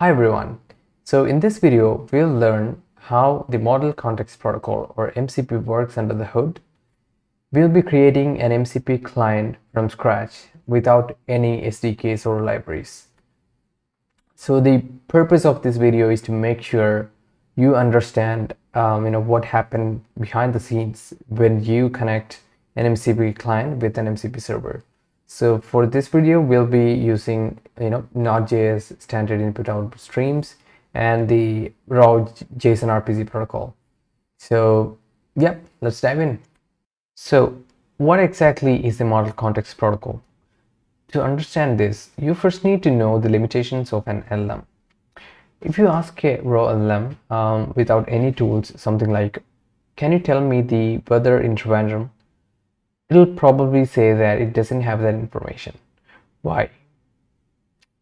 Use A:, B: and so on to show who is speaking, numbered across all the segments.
A: Hi everyone. So in this video, we'll learn how the Model Context Protocol or MCP works under the hood. We'll be creating an MCP client from scratch without any SDKs or libraries. So the purpose of this video is to make sure you understand what happened behind the scenes when you connect an MCP client with an MCP server. So for this video, we'll be using NodeJS standard input-output streams and the raw JSON-RPC protocol. So yeah, let's dive in. So what exactly is the Model Context Protocol? To understand this, you first need to know the limitations of an LLM. If you ask a raw LLM without any tools, something like, can you tell me the weather in Trivandrum? It'll probably say that it doesn't have that information. Why?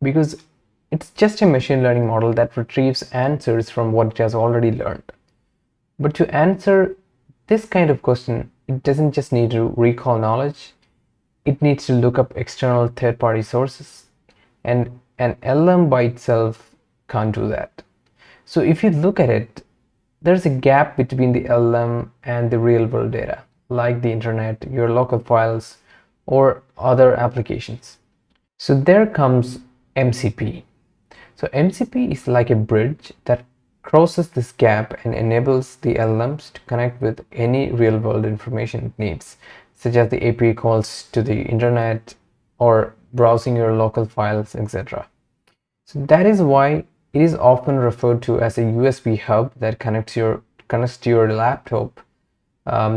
A: Because it's just a machine learning model that retrieves answers from what it has already learned. But to answer this kind of question, it doesn't just need to recall knowledge. It needs to look up external third-party sources, and an LLM by itself can't do that. So if you look at it, there's a gap between the LLM and the real-world data, like the internet, your local files, or other applications. So there comes MCP. So MCP is like a bridge that crosses this gap and enables the LLMs to connect with any real-world information it needs, such as the API calls to the internet or browsing your local files, etc. So that is why it is often referred to as a USB hub that connects to your laptop,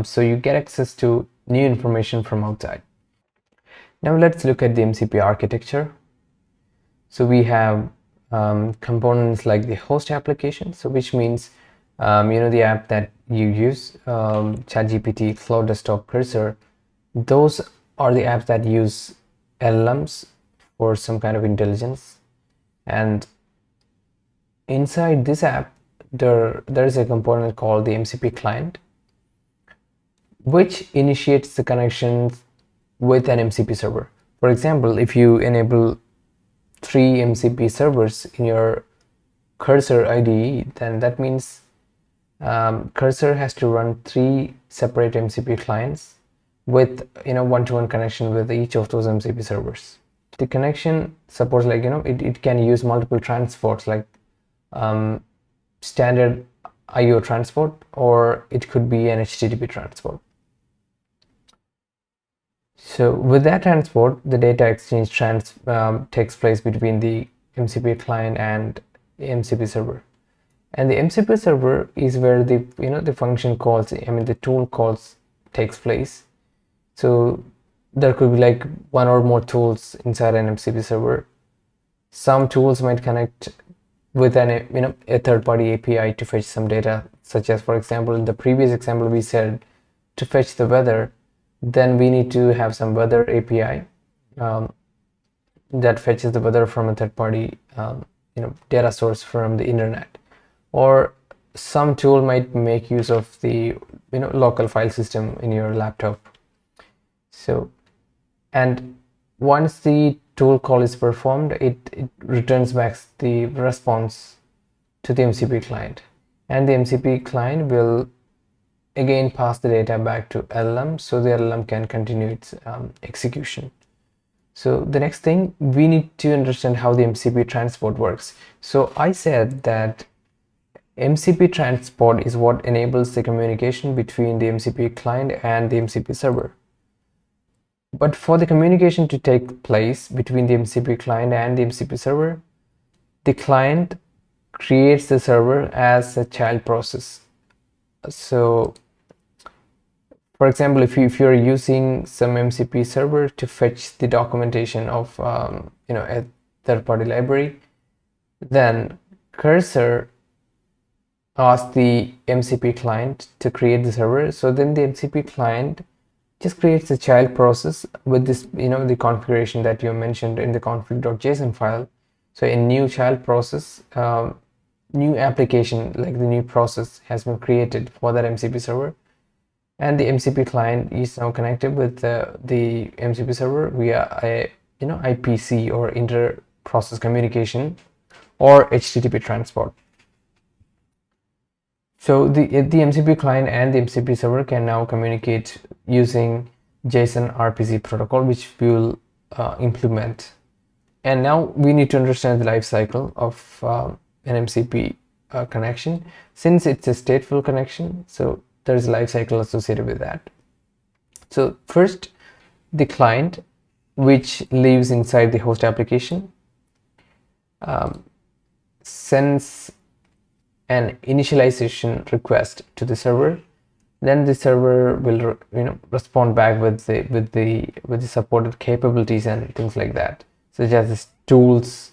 A: so you get access to new information from outside. Now let's look at the MCP architecture. So we have components like the host application, so which means the app that you use, ChatGPT, Cloud Desktop, Cursor. Those are the apps that use LLMs for some kind of intelligence, and inside this app there is a component called the MCP Client, which initiates the connections with an MCP server. For example, if you enable 3 MCP servers in your Cursor IDE, then that means Cursor has to run 3 separate MCP clients with one-to-one connection with each of those MCP servers. The connection supports it can use multiple transports like standard IO transport, or it could be an HTTP transport. So with that transport, the data exchange takes place between the MCP client and the MCP server. And the MCP server is where the function calls, the tool calls takes place. So there could be like one or more tools inside an MCP server. Some tools might connect with a third-party API to fetch some data, such as, for example, in the previous example we said to fetch the weather, then we need to have some weather API that fetches the weather from a third-party data source from the internet. Or some tool might make use of the local file system in your laptop. So, and once the tool call is performed, it returns back the response to the MCP client, and the MCP client will again pass the data back to LLM, so the LLM can continue its execution. So the next thing, we need to understand how the MCP transport works. So I said that MCP transport is what enables the communication between the MCP client and the MCP server. But for the communication to take place between the MCP client and the MCP server, the client creates the server as a child process. So for example, if you're using some MCP server to fetch the documentation of a third-party library, then Cursor asks the MCP client to create the server. So then the MCP client just creates a child process with this the configuration that you mentioned in the config.json file. So a new child process, new application, like the new process, has been created for that MCP server, and the MCP client is now connected with the MCP server via a IPC or inter-process communication or HTTP transport. So the MCP client and the MCP server can now communicate using JSON-RPC protocol, which we will implement. And now we need to understand the life cycle of an MCP connection. Since it's a stateful connection, so there is a life cycle associated with that. So first, the client, which lives inside the host application, sends an initialization request to the server. Then the server will respond back with the supported capabilities and things like that, such as the tools,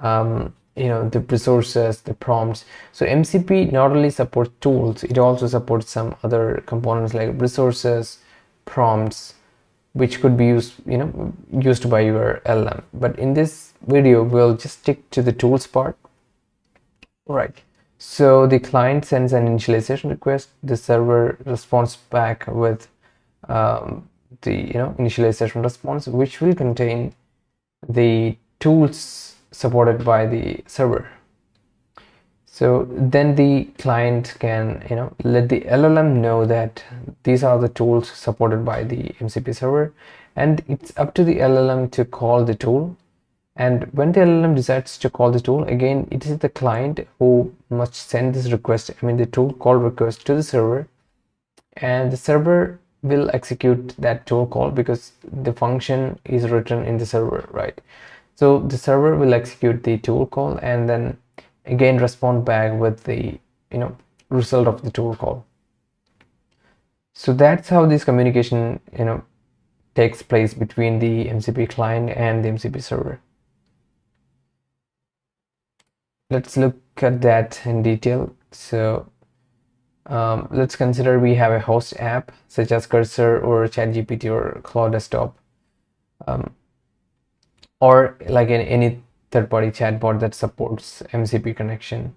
A: the resources, the prompts. So MCP not only supports tools, it also supports some other components like resources, prompts, which could be used by your LLM. But in this video, we'll just stick to the tools part. Right. So the client sends an initialization request. The server responds back with the initialization response, which will contain the tools supported by the server. So then the client can let the LLM know that these are the tools supported by the MCP server, and it's up to the LLM to call the tool. And when the LLM decides to call the tool, again, it is the client who must send this request, the tool call request to the server, and the server will execute that tool call because the function is written in the server, right? So the server will execute the tool call and then again respond back with the result of the tool call. So that's how this communication takes place between the MCP client and the MCP server. Let's look at that in detail. So let's consider we have a host app such as Cursor or ChatGPT or Claude Desktop, or like any third-party chatbot that supports MCP connection.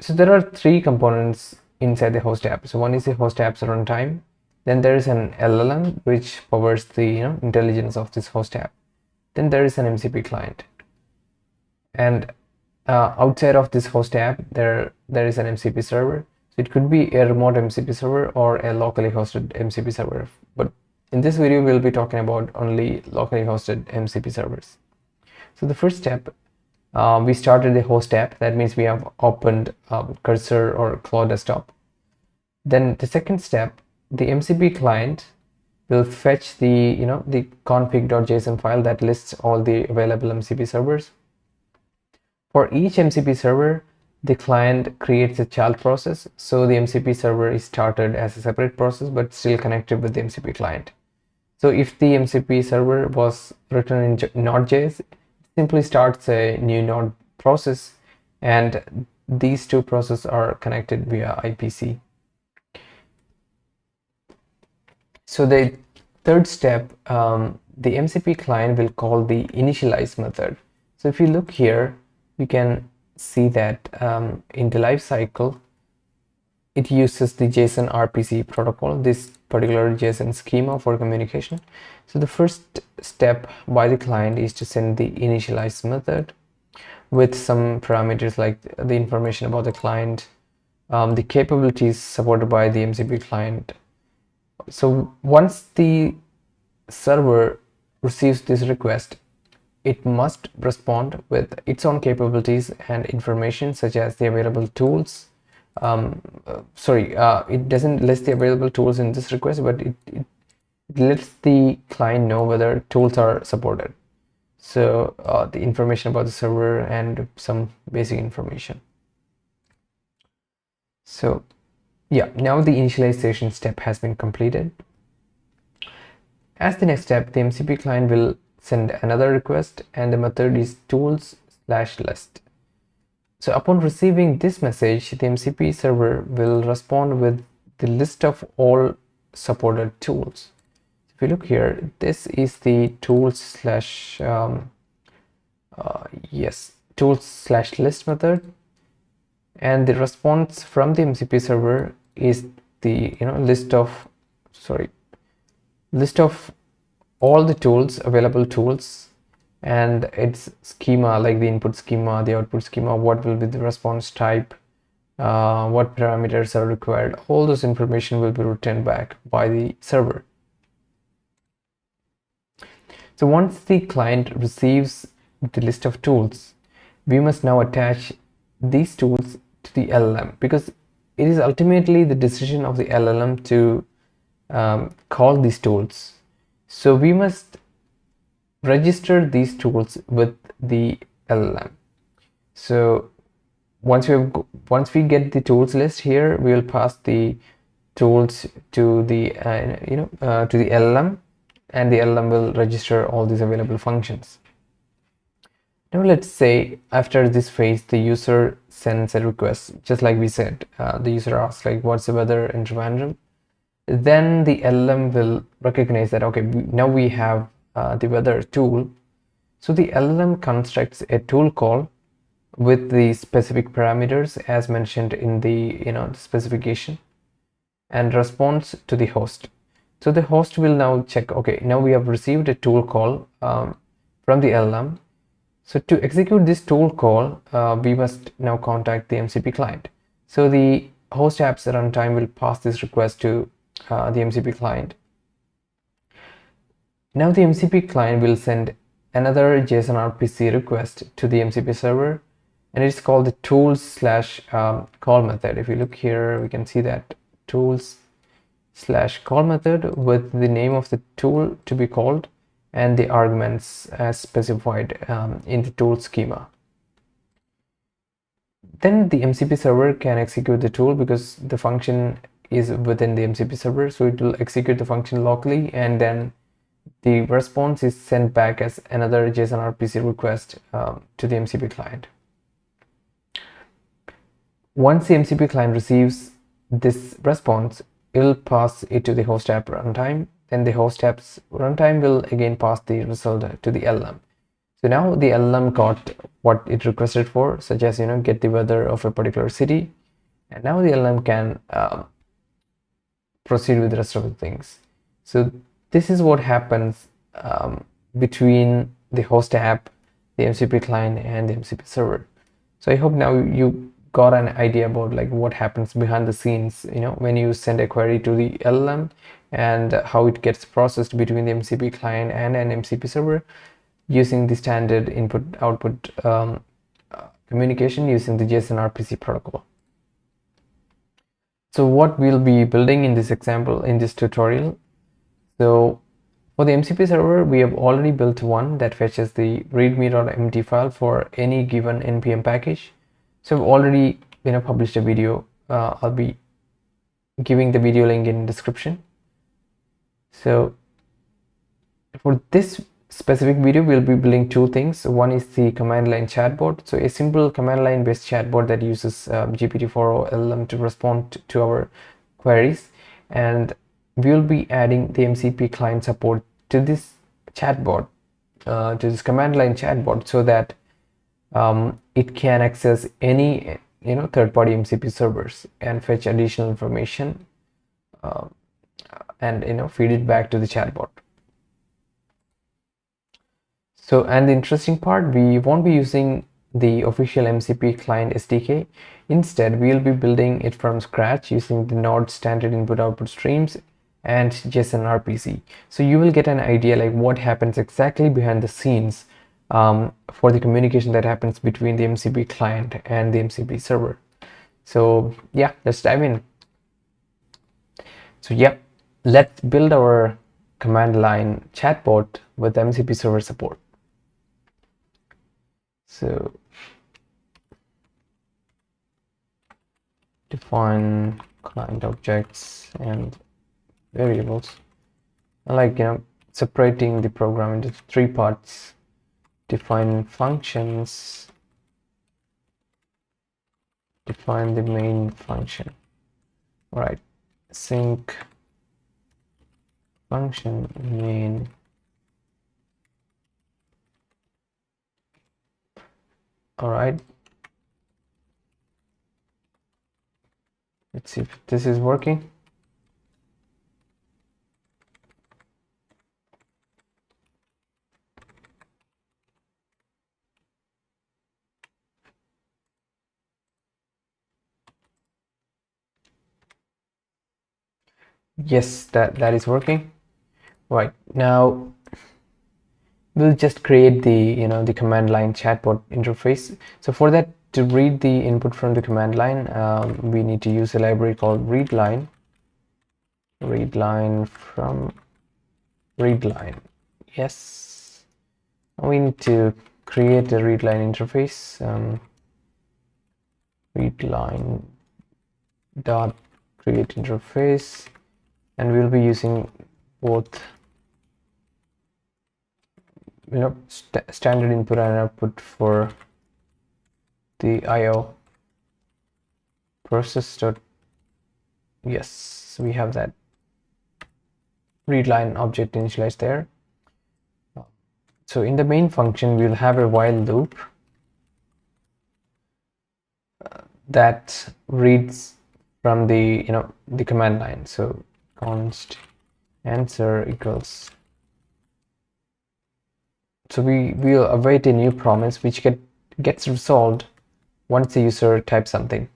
A: So there are three components inside the host app. So one is the host app's runtime. Then there is an LLM which powers the intelligence of this host app. Then there is an MCP client. And outside of this host app, there is an MCP server. So it could be a remote MCP server or a locally hosted MCP server. But in this video, we'll be talking about only locally hosted MCP servers. So the first step, we started the host app. That means we have opened Cursor or Claude Desktop. Then the second step, the MCP client will fetch the the config.json file that lists all the available MCP servers. For each MCP server, the client creates a child process. So the MCP server is started as a separate process, but still connected with the MCP client. So if the MCP server was written in NodeJS, it simply starts a new node process, and these two processes are connected via IPC. So the third step, the MCP client will call the initialize method. So if you look here, you can see that in the lifecycle, it uses the JSON-RPC protocol, this particular JSON schema for communication. So the first step by the client is to send the initialize method with some parameters like the information about the client, the capabilities supported by the MCP client. So once the server receives this request, it must respond with its own capabilities and information such as the available tools. It doesn't list the available tools in this request, but it lets the client know whether tools are supported. So the information about the server and some basic information. So yeah, now the initialization step has been completed. As the next step, the MCP client will send another request, and the method is tools/list. So upon receiving this message, the MCP server will respond with the list of all supported tools. If you look here, this is the tools/list method, and the response from the MCP server is the list of all the tools, available tools, and its schema, like the input schema, the output schema, what will be the response type, what parameters are required. All those information will be returned back by the server. So once the client receives the list of tools, we must now attach these tools to the LLM, because it is ultimately the decision of the LLM to call these tools. So we must register these tools with the LLM. So once we get the tools list here, we will pass the tools to the to the LLM, and the LLM will register all these available functions. Now let's say after this phase the user sends a request, just like we said. The user asks like, what's the weather in Trivandrum? Then the LLM will recognize that, okay, now we have the weather tool. So the LLM constructs a tool call with the specific parameters as mentioned in the the specification, and responds to the host. So the host will now check, okay, now we have received a tool call from the LLM. So to execute this tool call, we must now contact the MCP client. So the host app's runtime will pass this request to the MCP client. Now the MCP client will send another JSON-RPC request to the MCP server, and it's called the tools/call method. If you look here, we can see that tools/call method with the name of the tool to be called and the arguments as specified in the tool schema. Then the MCP server can execute the tool because the function is within the MCP server, so it will execute the function locally, and then the response is sent back as another JSON-RPC request to the MCP client. Once the MCP client receives this response, it will pass it to the host app runtime. Then the host app's runtime will again pass the result to the LLM. So now the LLM got what it requested for, such as get the weather of a particular city, and now the LLM can proceed with the rest of the things. So this is what happens between the host app, the MCP client, and the MCP server. So I hope now you got an idea about like what happens behind the scenes, when you send a query to the LLM, and how it gets processed between the MCP client and an MCP server using the standard input-output communication using the JSON-RPC protocol. So what we'll be building in this example, in this tutorial. So for the MCP server, we have already built one that fetches the readme.md file for any given npm package. So I've already published a video. I'll be giving the video link in description. So for this specific video, we'll be building two things. One is the command line chatbot. So a simple command line based chatbot that uses GPT-4o LLM to respond to our queries, and we'll be adding the MCP client support to this chatbot, to this command line chatbot, so that it can access any third-party MCP servers and fetch additional information and feed it back to the chatbot. So, and the interesting part, we won't be using the official MCP client SDK. Instead, we'll be building it from scratch using the Node standard input-output streams and JSON-RPC. So you will get an idea like what happens exactly behind the scenes for the communication that happens between the MCP client and the MCP server. So yeah, let's dive in. So yeah, let's build our command line chatbot with MCP server support. So define client objects and variables. I like separating the program into three parts. Define functions, define the main function. All right, sync function main. All right, let's see if this is working. Yes, that is working. Right, now we'll just create the the command line chatbot interface. So for that, to read the input from the command line, we need to use a library called readline. Readline from readline. Yes, we need to create a readline interface. Readline dot create interface, and we'll be using both standard input and output for the IO process. Yes, we have that readline object initialized there. So in the main function, we'll have a while loop that reads from the the command line. So const answer equals, so we'll await a new promise which gets resolved once the user types something.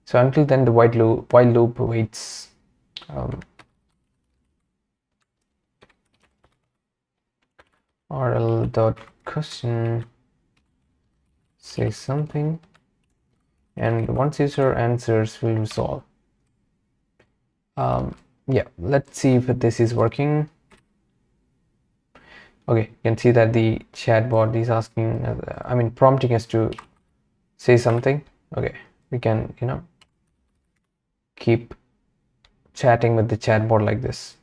A: So until then, the while loop waits. RL dot question say something, and once user answers, will resolve. Yeah, let's see if this is working. Okay, you can see that the chatbot is asking, prompting us to say something. Okay, we can keep chatting with the chatbot like this,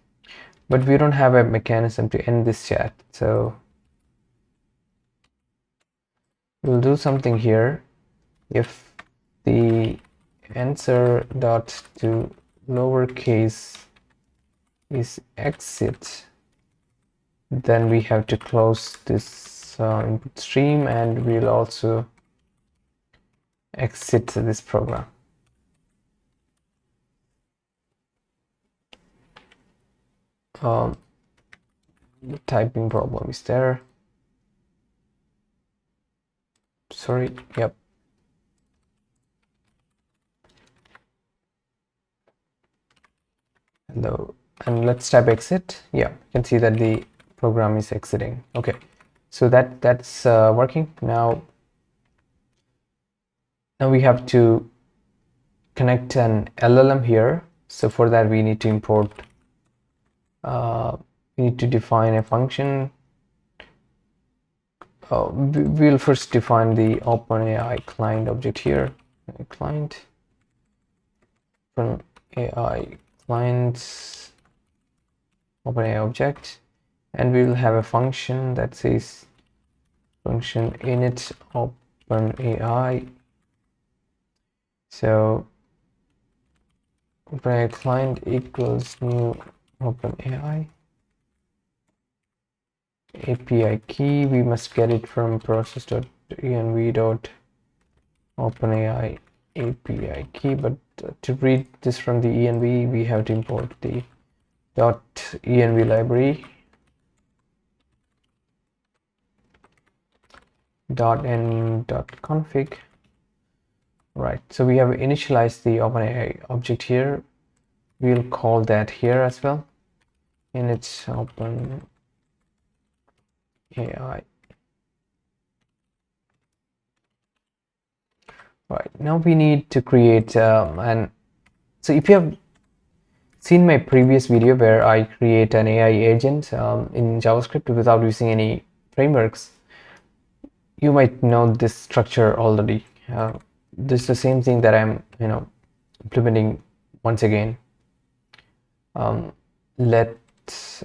A: but we don't have a mechanism to end this chat. So we'll do something here. If the answer dot to lowercase is exit, then we have to close this input stream, and we'll also exit this program. The typing problem is there. Sorry. Yep. Hello, and let's type exit. Yeah, you can see that the program is exiting. Okay, so that's working now. Now we have to connect an LLM here. So for that, we need to import. We need to define a function. We'll first define the OpenAI client object here. Client OpenAI clients OpenAI object, and we will have a function that says function init OpenAI. So OpenAI client equals new OpenAI API key. We must get it from process.env.openai API key, but to read this from the env, we have to import the .env library .n.config. Right, so we have initialized the OpenAI object here. We'll call that here as well, and it's OpenAI. Right, now we need to create so if you have seen my previous video where I create an AI agent in JavaScript without using any frameworks, you might know this structure already. This is the same thing that I'm implementing once again. Let's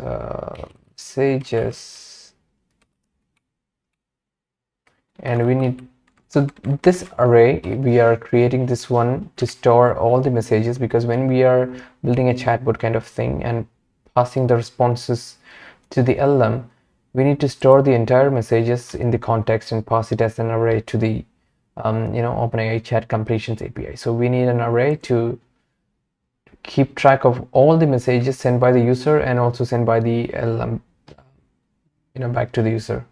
A: say just, and we need, so this array, we are creating this one to store all the messages, because when we are building a chatbot kind of thing and passing the responses to the LLM, we need to store the entire messages in the context and pass it as an array to the OpenAI chat completions API. So we need an array to keep track of all the messages sent by the user and also sent by the LLM back to the user.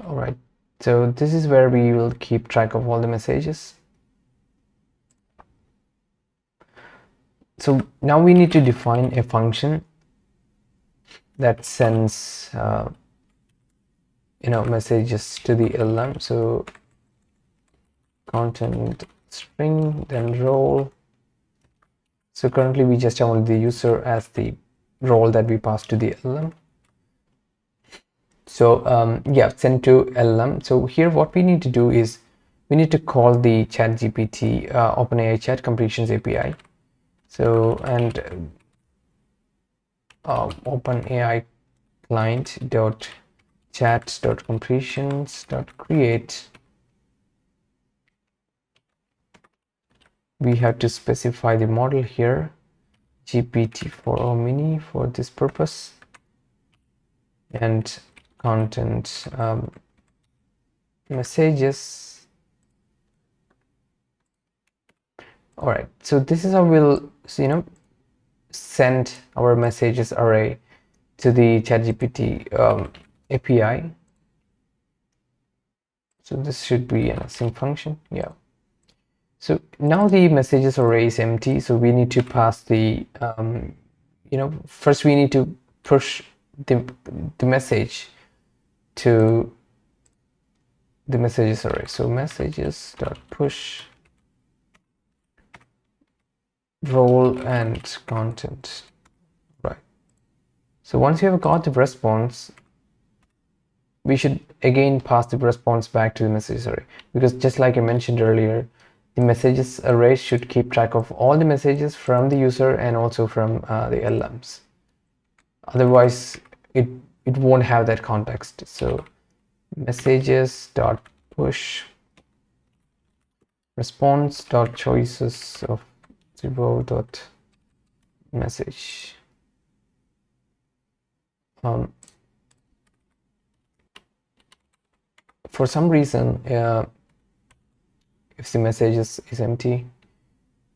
A: All right, So this is where we will keep track of all the messages. So now we need to define a function that sends messages to the LLM. So content string, then role. So currently we just have only the user as the role that we pass to the LLM. So yeah, send to LLM. So here what we need to do is we need to call the ChatGPT OpenAI chat completions API. So and OpenAI client dot chat dot completions dot create. We have to specify the model here, GPT-4o mini for this purpose, and content messages. All right, so this is how we'll send our messages array to the ChatGPT API. So this should be an async function. Yeah. So now the messages array is empty, so we need to pass the first we need to push the message to the messages array. So messages dot push role and content. Right. So once you have got the response, we should again pass the response back to the messages array, because just like I mentioned earlier, the messages array should keep track of all the messages from the user and also from the LLMs. Otherwise it won't have that context. So messages dot push response dot choices of 0 dot message. For some reason, if the message is empty, you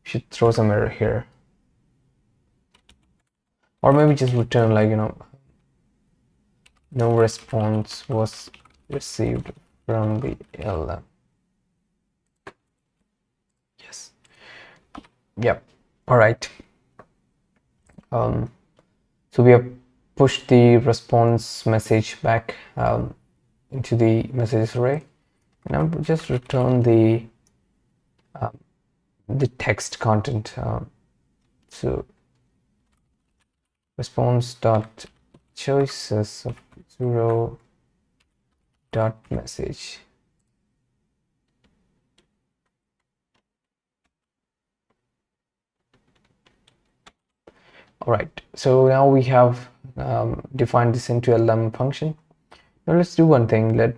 A: should throw some error here, or maybe just return like no response was received from the LLM. Yes. Yep. All right. So we have pushed the response message back into the messages array. Now just return the text content. So response dot choices of 0 dot message. All right, so now we have defined this into LLM function. Now let's do one thing.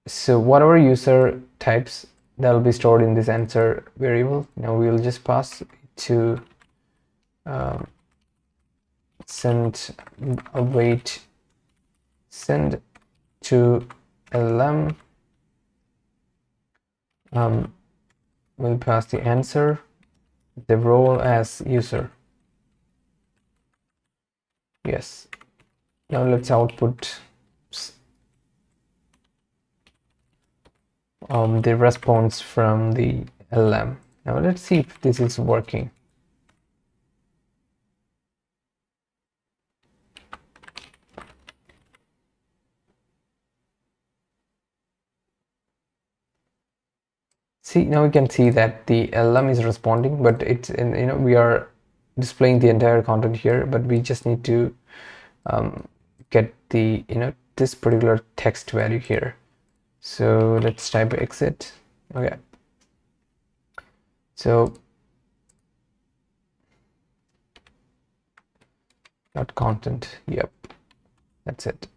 A: So whatever user types, that will be stored in this answer variable. Now we will just pass it to send await send to LLM. We'll pass the answer, the role as user. Yes. Now let's output the response from the LLM. Now let's see if this is working. See, now we can see that the LLM is responding, but it's we are displaying the entire content here, but we just need to get the this particular text value here. So let's type exit. Okay, so dot content. Yep, that's it.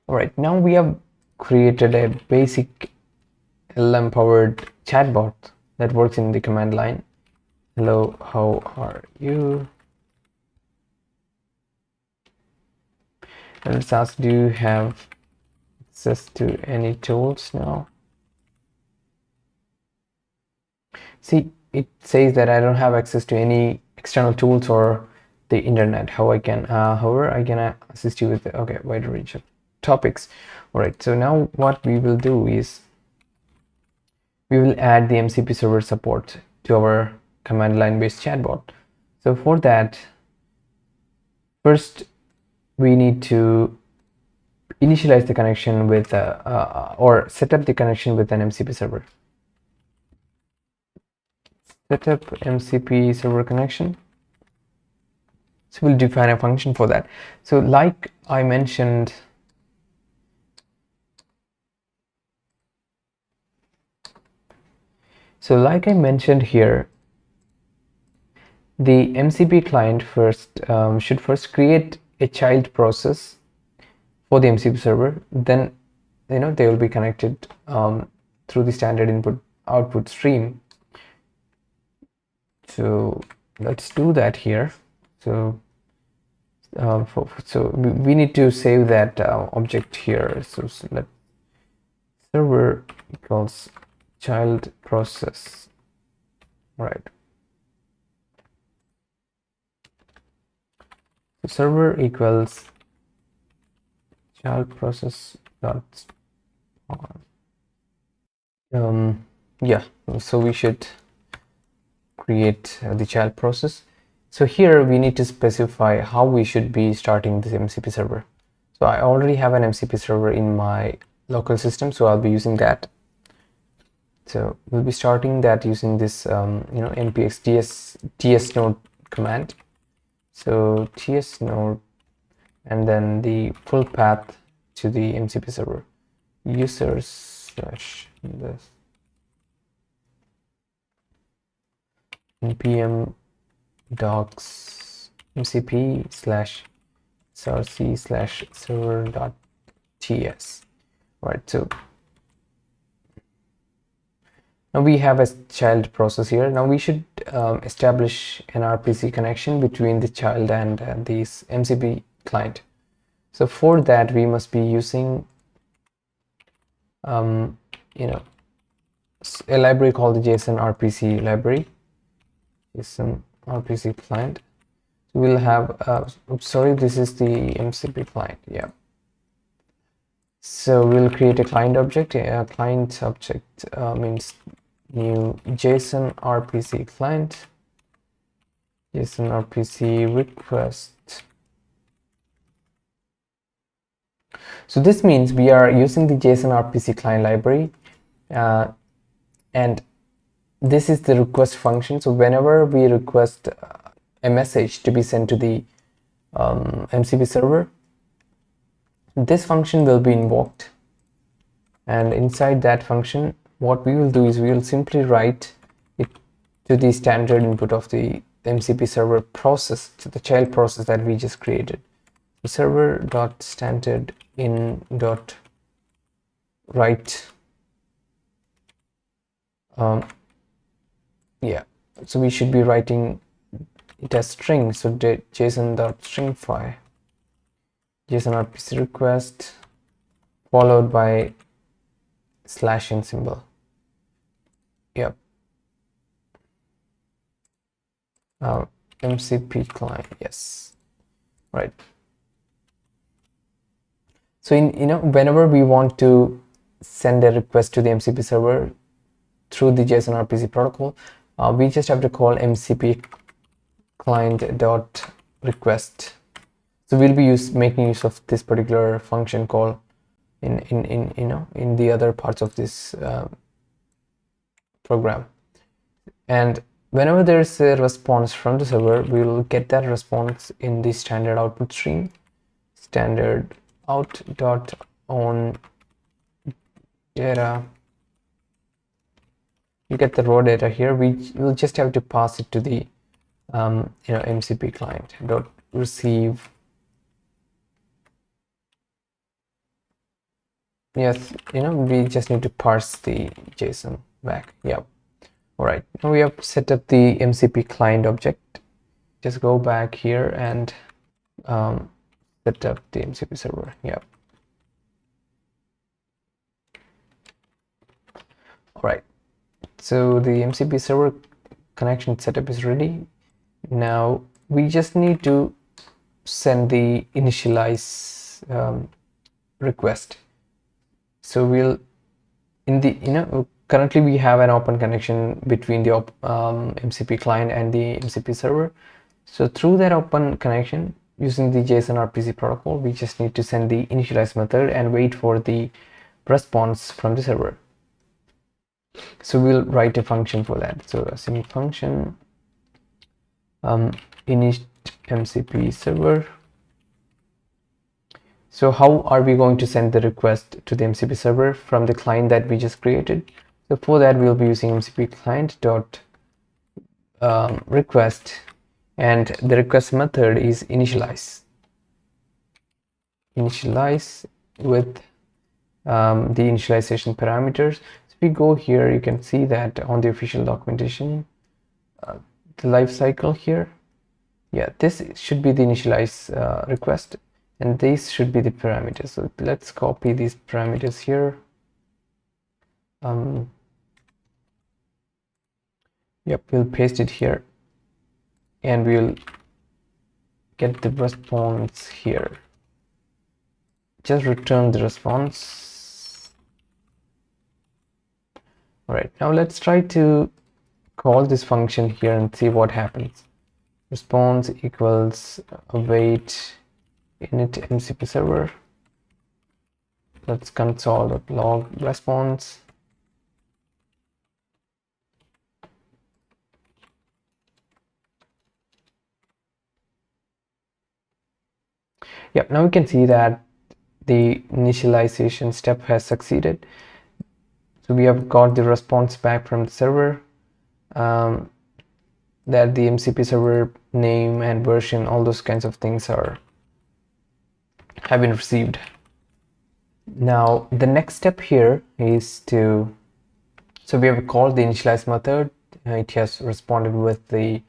A: All right, now we have created a basic LLM powered chatbot that works in the command line. Hello, how are you? And let's ask, do you have access to any tools now? See, it says that I don't have access to any external tools or the internet. However, I can assist you with okay, wider range of topics. All right, so now what we will do is we will add the MCP server support to our command line based chatbot. So for that, first we need to initialize the connection with or set up the connection with an MCP server. Set up MCP server connection. So we'll define a function for that. So like I mentioned, here, the MCP client should first create a child process for the MCP server. Then they will be connected through the standard input output stream. So let's do that here. So we need to save that object here. So let server equals child process, right? So server equals child process dot yeah, so we should create the child process. So here we need to specify how we should be starting this MCP server. So I already have an MCP server in my local system, so I'll be using that. So we'll be starting that using this npx ts node command. So ts node, and then the full path to the MCP server, users / this npm docs mcp / src / server.ts. right? So now we have a child process here. Now we should establish an RPC connection between the child and this MCP client. So for that we must be using a library called the JSON-RPC library. JSON-RPC client. So we'll have sorry, this is the MCP client. Yeah. So we'll create a client object. A client object means new JSON-RPC client, JSON-RPC request. So this means we are using the JSON-RPC client library, and this is the request function. So whenever we request a message to be sent to the MCP server, this function will be invoked, and inside that function what we will do is we will simply write it to the standard input of the MCP server process, to the child process that we just created. So server.standard in dot write yeah, so we should be writing it as string. So json.stringify JSON-RPC request followed by /n symbol. Yep. MCP client, yes, right. So whenever we want to send a request to the MCP server through the JSON-RPC protocol, we just have to call MCP client dot request. So we'll be making use of this particular function call in the other parts of this program. And whenever there is a response from the server, we will get that response in the standard output stream, standard out dot on data. You get the raw data here. We will just have to pass it to the MCP client dot receive. Yes, we just need to parse the JSON back. Yep. All right, now we have set up the MCP client object. Just go back here and set up the MCP server. Yep. All right, so the MCP server connection setup is ready. Now we just need to send the initialize request. So we'll in the currently we have an open connection between the MCP client and the MCP server. So through that open connection, using the JSON-RPC protocol, we just need to send the initialize method and wait for the response from the server. So we'll write a function for that. So a single function init MCP server. So how are we going to send the request to the MCP server from the client that we just created? So for that, we'll be using MCP client dot request, and the request method is initialize with the initialization parameters. So if we go here, you can see that on the official documentation, the life cycle here, yeah, this should be the initialize request, and these should be the parameters. So let's copy these parameters here. Yep, we'll paste it here, and we'll get the response here. Just return the response. All right, now let's try to call this function here and see what happens. Response equals await init MCP server. Let's console.log response. Yep, now we can see that the initialization step has succeeded. So we have got the response back from the server, that the MCP server name and version, all those kinds of things have been received. Now the next step here is so we have called the initialize method. It has responded with the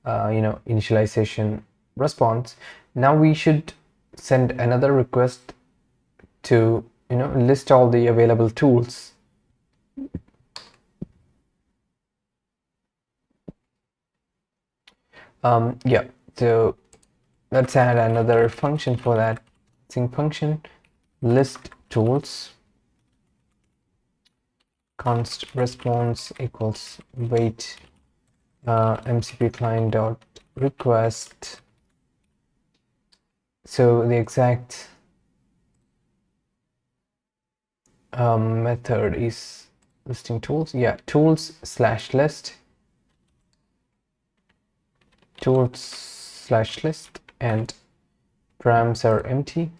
A: initialization response. Now we should send another request to list all the available tools. Yeah, so let's add another function for that. Sync function list tools, const response equals wait MCP client dot request. So the exact method is listing tools. Yeah, tools slash list, tools slash list, and params are empty.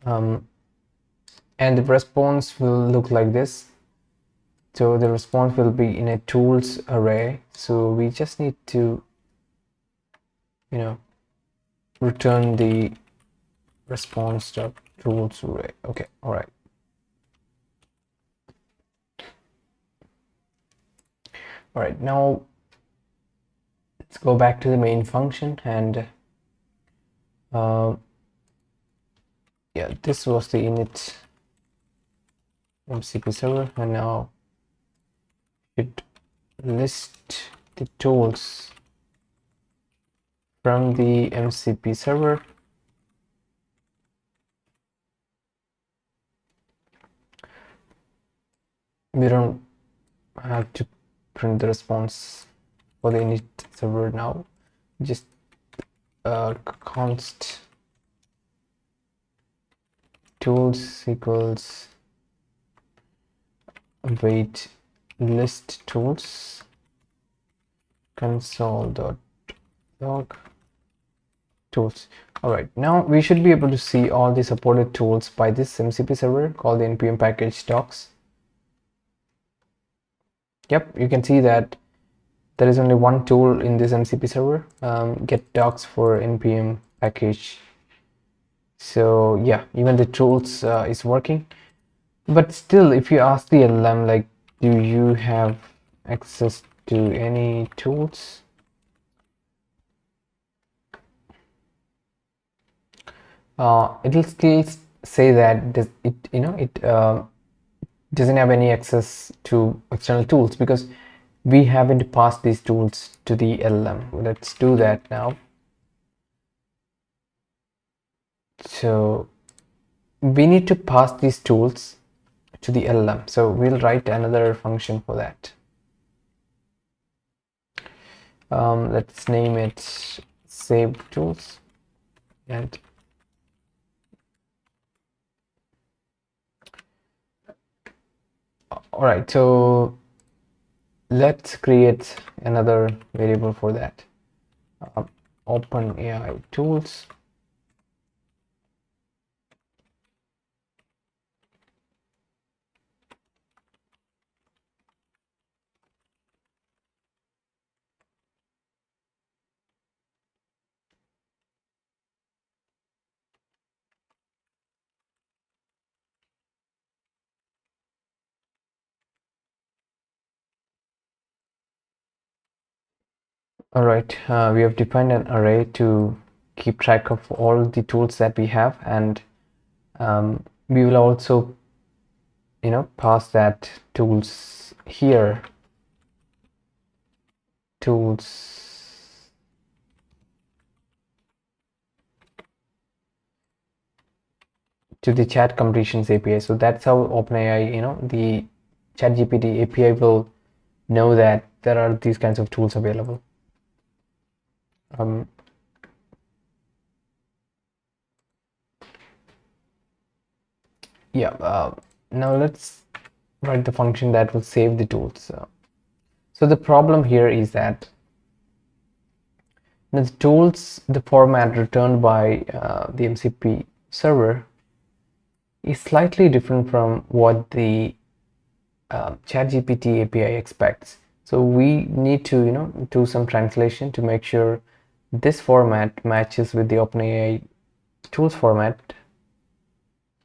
A: And the response will look like this. So the response will be in a tools array. So we just need to return the response dot tools array. Okay, all right. All right, now let's go back to the main function, and yeah, this was the init MCP server, and now should list the tools from the MCP server. We don't have to print the response for the init server now. Just const tools equals await list tools console.log tools. All right, now we should be able to see all the supported tools by this MCP server called the npm package docs. Yep, you can see that there is only one tool in this MCP server, get docs for npm package. So yeah, even the tools is working. But still, if you ask the LLM, like, do you have access to any tools? It'll still say that it doesn't have any access to external tools, because we haven't passed these tools to the LLM. Let's do that now. So we need to pass these tools to the LLM. So we'll write another function for that. Let's name it save tools, and all right, so let's create another variable for that. OpenAI tools. All right, we have defined an array to keep track of all the tools that we have, and we will also, pass that tools here, tools to the chat completions API. So that's how OpenAI, the ChatGPT API will know that there are these kinds of tools available. Now let's write the function that will save the tools. So the problem here is that the tools, the format returned by the MCP server is slightly different from what the ChatGPT API expects. So we need to, do some translation to make sure this format matches with the OpenAI tools format,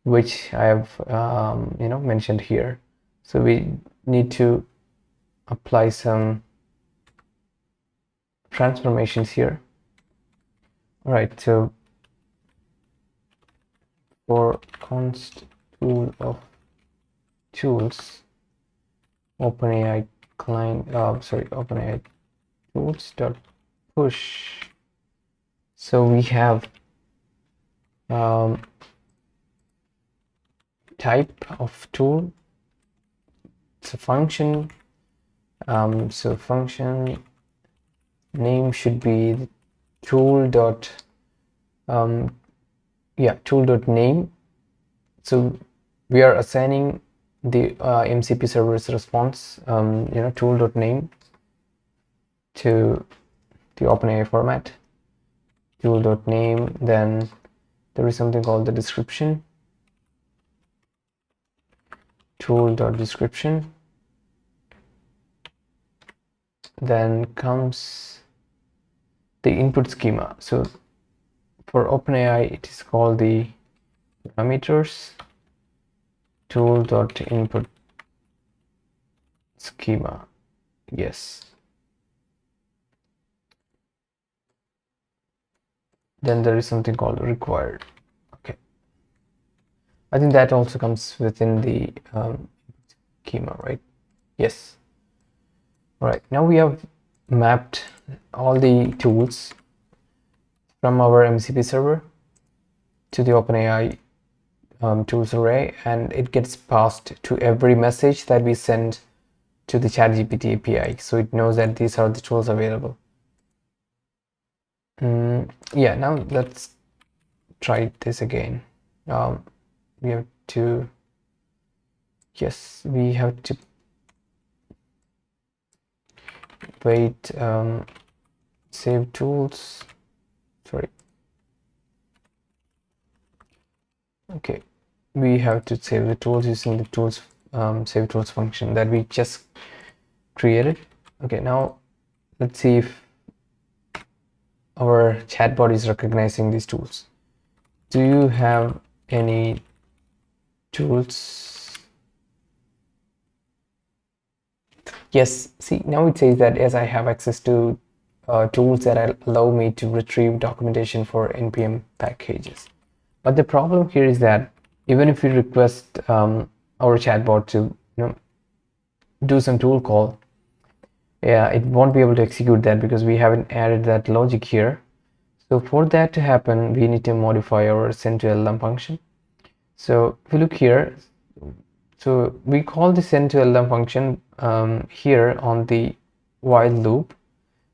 A: which I have mentioned here. So we need to apply some transformations here. All right, so for const tool of tools, OpenAI client, OpenAI tools dot push. So we have type of tool. It's a function. So function name should be tool dot tool dot name. So we are assigning the MCP server's response tool dot name to the OpenAI format, tool dot name. Then there is something called the description, tool dot description. Then comes the input schema. So for OpenAI it is called the parameters, tool dot input schema. Yes. Then there is something called required. Okay, I think that also comes within the schema, right? Yes. All right, now we have mapped all the tools from our MCP server to the OpenAI tools array, and it gets passed to every message that we send to the ChatGPT API, so it knows that these are the tools available. Now let's try this again. We have to wait, save tools, okay, we have to save the tools using the tools save tools function that we just created. Okay, now let's see if our chatbot is recognizing these tools. Do you have any tools? Yes, see, now it says that yes, I have access to tools that allow me to retrieve documentation for npm packages. But the problem here is that even if we request our chatbot to do some tool call, yeah, it won't be able to execute that because we haven't added that logic here. So for that to happen, we need to modify our send to LLM function. So if you look here, so we call the send to LLM function here on the while loop.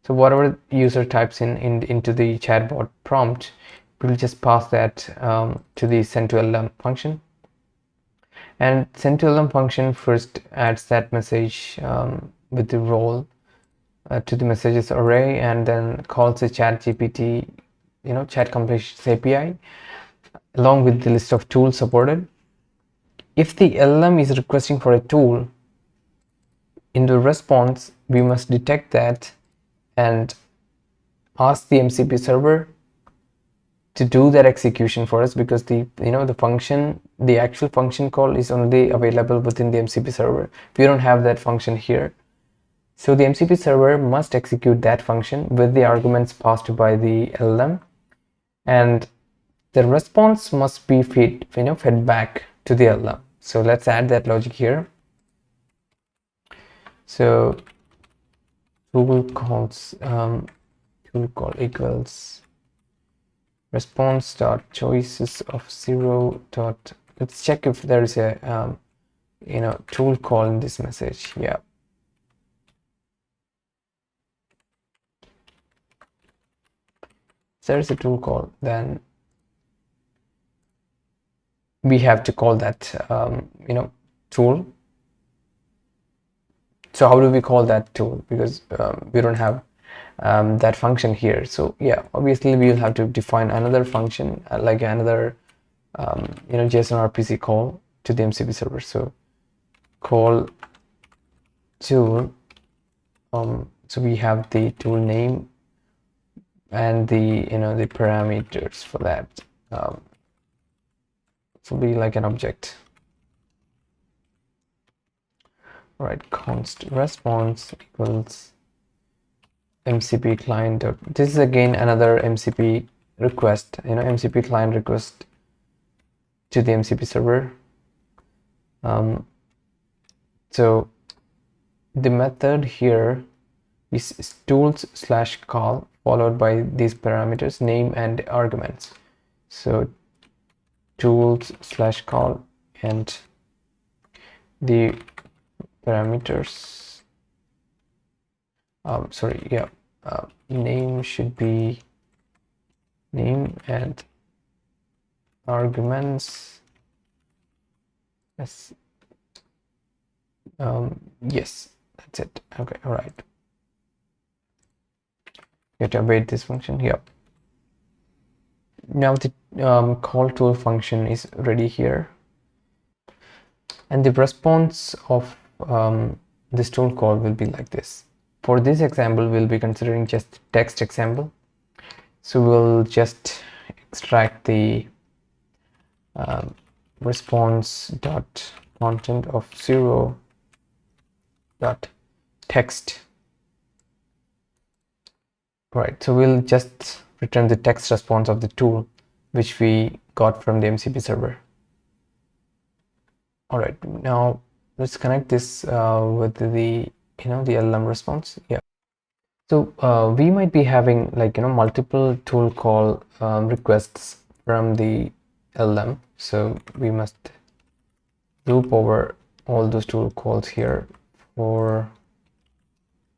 A: So whatever user types into the chatbot prompt, we'll just pass that to the send to LLM function. And send to LLM function first adds that message with the role to the messages array, and then calls the chat GPT, chat completions API along with the list of tools supported. If the LLM is requesting for a tool, in the response we must detect that and ask the MCP server to do that execution for us, because the actual function call is only available within the MCP server. We don't have that function here. So the MCP server must execute that function with the arguments passed by the LLM, and the response must be fed back to the LLM. So let's add that logic here. So tool call equals response dot choices of 0 dot, let's check if there is a tool call in this message. Yeah, if there is a tool call, then we have to call that tool. So how do we call that tool? Because we don't have that function here. So yeah, obviously we'll have to define another function, like another JSON-RPC call to the MCP server. So call tool, so we have the tool name and the the parameters for that. It will be like an object. All right, const response equals MCP client. This is again another MCP request, MCP client request to the MCP server. So the method here is tools slash call followed by these parameters, name and arguments. So tools slash call and the parameters, name should be name and arguments. Yes, yes, that's it. Okay, all right. You have to await this function here. Now the call tool function is ready here, and the response of this tool call will be like this. For this example, we'll be considering just text example. So we'll just extract the response dot content of 0 dot text. Right, so we'll just return the text response of the tool which we got from the MCP server. All right, now let's connect this with the the LLM response. Yeah, so we might be having like multiple tool call requests from the LLM, so we must loop over all those tool calls here for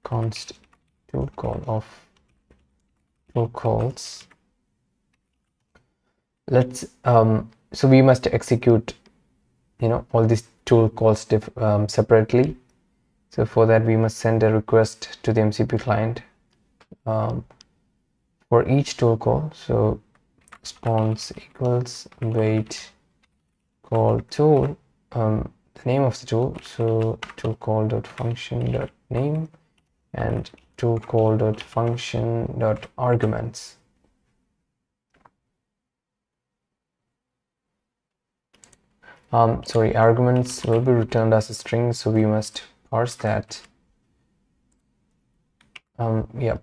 A: const tool call of tool calls. Let's so we must execute all these tool calls separately. So for that we must send a request to the MCP client for each tool call. So response equals wait call tool, the name of the tool, so tool call dot function dot name and tool call dot function dot arguments. Sorry, arguments will be returned as a string, so we must parse that. Yeah.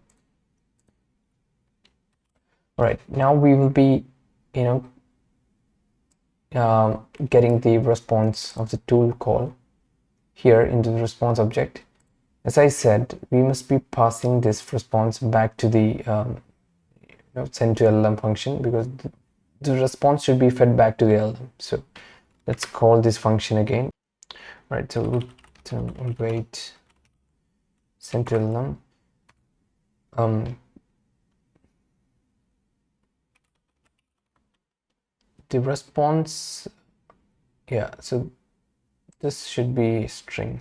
A: All right, now we will be getting the response of the tool call here into the response object. As I said, we must be passing this response back to the send to LLM function, because the response should be fed back to the LLM. So let's call this function again. All right, so wait, send to LLM. The response, yeah, so this should be string.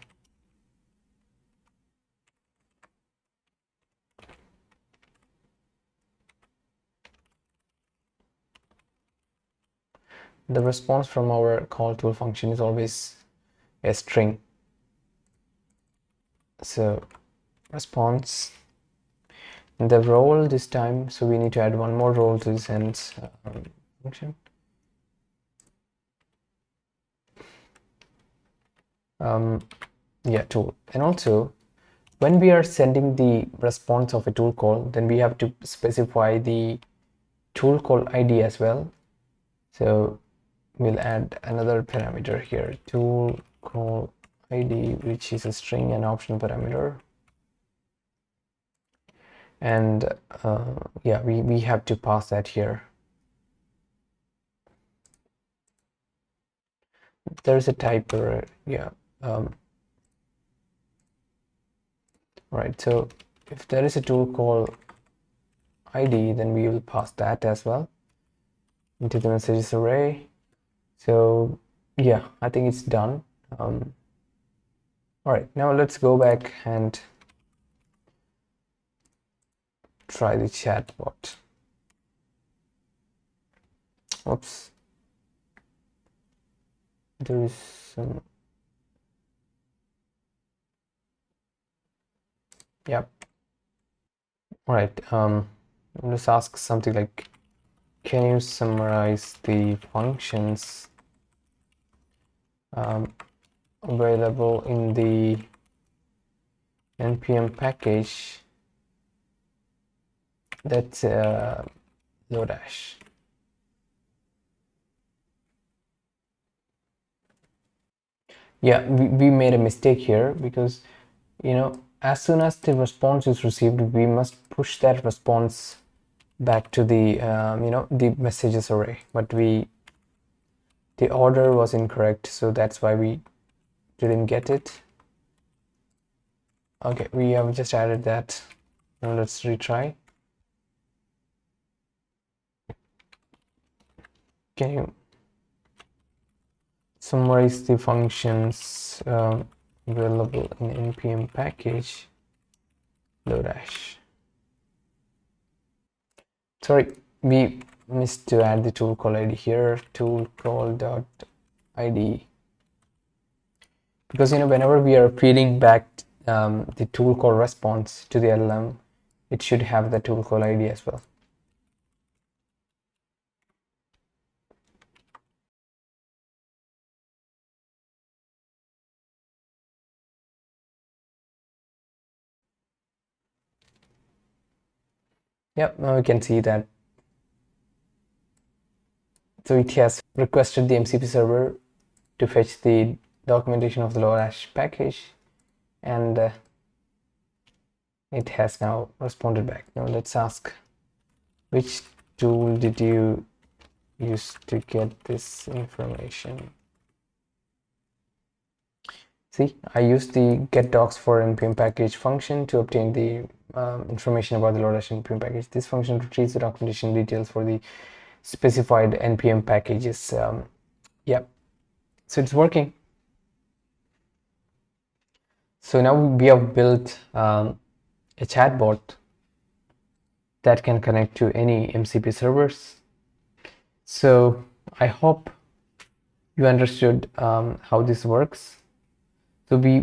A: The response from our call tool function is always a string. So response, the role this time, so we need to add one more role to this end function. Yeah, tool. And also, when we are sending the response of a tool call, then we have to specify the tool call ID as well. So we'll add another parameter here, tool call ID, which is a string and optional parameter. And yeah, we have to pass that here. There's a typo, yeah. Right, so if there is a tool call ID, then we will pass that as well into the messages array. So yeah, I think it's done. All right, now let's go back and try the chatbot. Oops, there is some, yep. All right, let's ask something like, can you summarize the functions available in the npm package that's Lodash. Yeah, we made a mistake here, because as soon as the response is received, we must push that response back to the the messages array, but the order was incorrect, so that's why we didn't get it. Okay, we have just added that. Now let's retry. Can you summarize the functions available in npm package Lodash? Sorry, we missed to add the tool call ID here, tool call dot ID, because whenever we are feeding back the tool call response to the LLM, it should have the tool call ID as well. Yep, now we can see that. So it has requested the MCP server to fetch the documentation of the Lodash package, and it has now responded back. Now let's ask, which tool did you use to get this information? See, I used the get docs for npm package function to obtain the information about the Lodash npm package. This function retrieves the documentation details for the specified npm packages. Yep, so it's working. So now we have built a chatbot that can connect to any MCP servers. So I hope you understood how this works. So we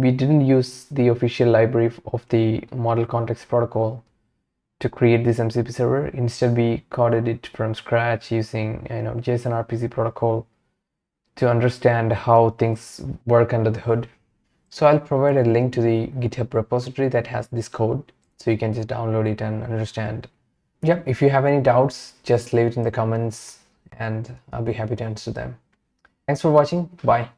A: didn't use the official library of the Model Context Protocol to create this MCP server. Instead, we coded it from scratch using JSON-RPC protocol to understand how things work under the hood. So I'll provide a link to the GitHub repository that has this code, so you can just download it and understand. Yep, if you have any doubts, just leave it in the comments and I'll be happy to answer them. Thanks for watching. Bye.